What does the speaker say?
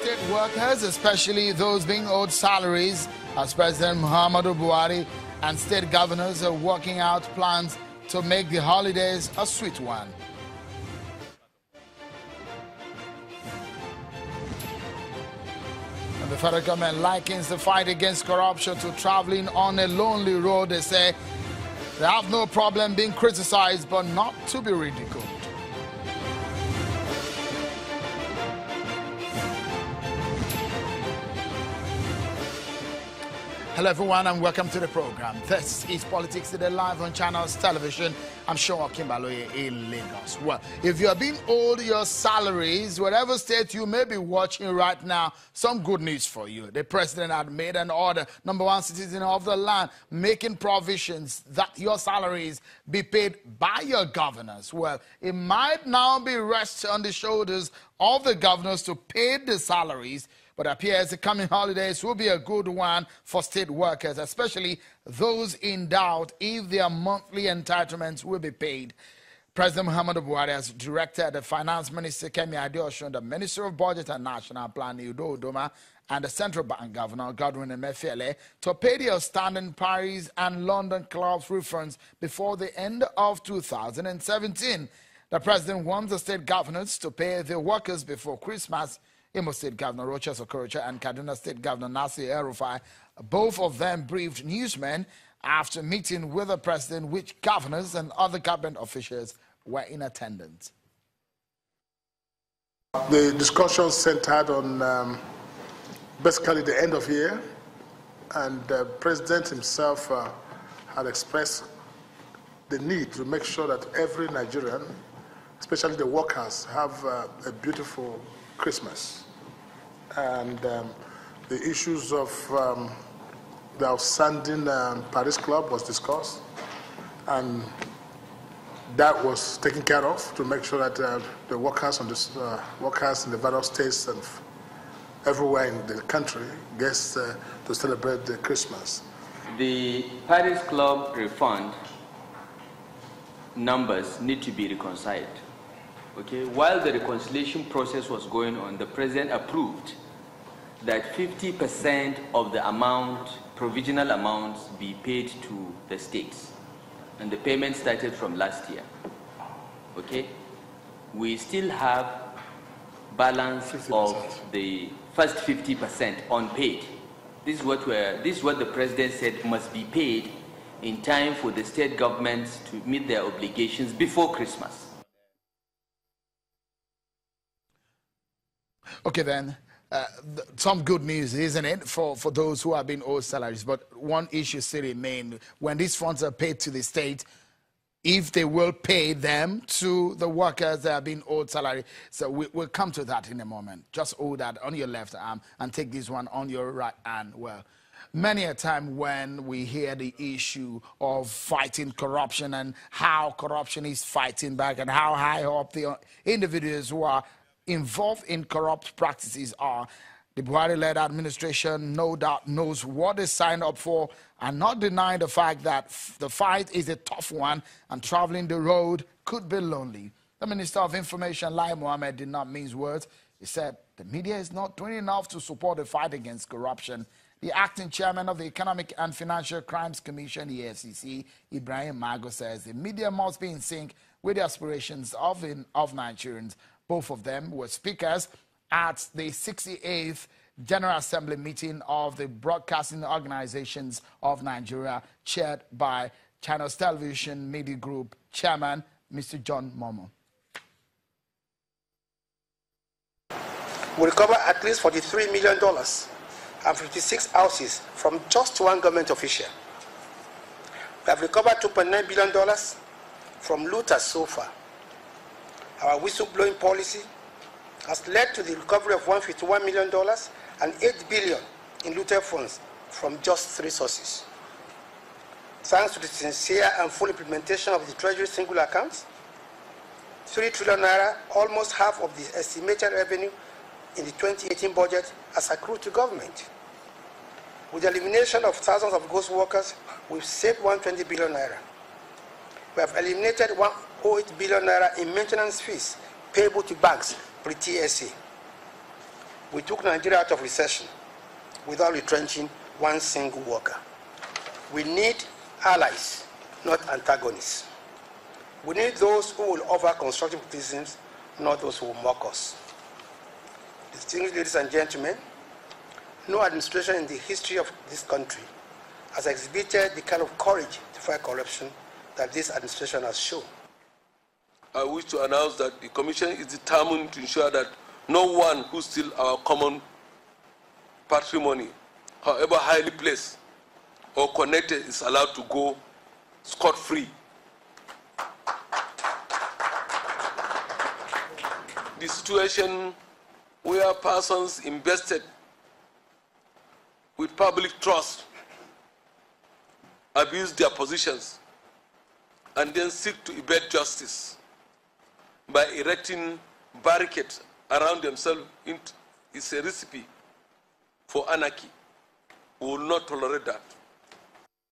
state workers, especially those being owed salaries, as President Muhammad Buhari and state governors are working out plans to make the holidays a sweet one. And the federal government likens the fight against corruption to traveling on a lonely road. They say they have no problem being criticized, but not to be ridiculed. Hello everyone and welcome to the program. This is Politics Today live on Channels Television. I'm Sean Kimbaloye in Lagos. Well, if you're being owed your salaries, whatever state you may be watching right now, some good news for you. The president had made an order, #1 citizen of the land, making provisions that your salaries be paid by your governors. Well, it might now be rest on the shoulders of the governors to pay the salaries, but it appears the coming holidays will be a good one for state workers, especially those in doubt if their monthly entitlements will be paid. President Muhammad Buhari has directed the Finance Minister Kemi Adeosun, the Minister of Budget and National Planning Udo Udoma, and the Central Bank Governor Godwin Emefiele to pay the outstanding Paris and London clubs refunds before the end of 2017. The president wants the state governors to pay their workers before Christmas. Imo State Governor Rochas Okorocha and Kaduna State Governor Nasir El-Rufai, both of them briefed newsmen after meeting with the president, which governors and other government officials were in attendance. The discussion centered on basically the end of year, and the president himself had expressed the need to make sure that every Nigerian, especially the workers, have a beautiful Christmas. And the issues of the outstanding Paris Club was discussed, and that was taken care of to make sure that the workers on this, workers in the various states and everywhere in the country gets to celebrate the Christmas. The Paris Club refund numbers need to be reconciled. Okay, while the reconciliation process was going on, the president approved that 50% of the amount, provisional amounts, be paid to the states. And the payment started from last year. Okay? We still have balance 50%. Of the first 50% unpaid. This is what the president said must be paid in time for the state governments to meet their obligations before Christmas. Okay then, some good news, isn't it, for those who have been owed salaries. But one issue still remains. When these funds are paid to the state, if they will pay them to the workers that have been owed salary. So we'll come to that in a moment. Just hold that on your left arm and take this one on your right hand. Well, many a time when we hear the issue of fighting corruption and how corruption is fighting back and how high up the individuals who are involved in corrupt practices are, the Buhari-led administration no doubt knows what they signed up for and not denying the fact that the fight is a tough one and traveling the road could be lonely. The Minister of Information, Lai Mohammed, did not mince words. He said the media is not doing enough to support the fight against corruption. The acting chairman of the Economic and Financial Crimes Commission, EFCC, Ibrahim Mago, says the media must be in sync with the aspirations of Nigerians. Both of them were speakers at the 68th General Assembly meeting of the Broadcasting Organizations of Nigeria, chaired by Channels Television Media Group Chairman, Mr. John Momo. We recover at least $43 million and 56 houses from just one government official. We have recovered $2.9 billion from looters so far. Our whistleblowing policy has led to the recovery of $151 million and $8 billion in looted funds from just 3 sources. Thanks to the sincere and full implementation of the Treasury single accounts, 3 trillion naira, almost half of the estimated revenue in the 2018 budget, has accrued to government. With the elimination of thousands of ghost workers, we've saved 120 billion naira. We have eliminated 108 billion naira in maintenance fees payable to banks pre-TSA. We took Nigeria out of recession without retrenching one single worker. We need allies, not antagonists. We need those who will offer constructive criticisms, not those who will mock us. Distinguished ladies and gentlemen, no administration in the history of this country has exhibited the kind of courage to fight corruption that this administration has shown. I wish to announce that the Commission is determined to ensure that no one who steals our common patrimony, however highly placed or connected, is allowed to go scot-free. The situation where persons invested with public trust abuse their positions and then seek to evade justice by erecting barricades around themselves is a recipe for anarchy. We will not tolerate that.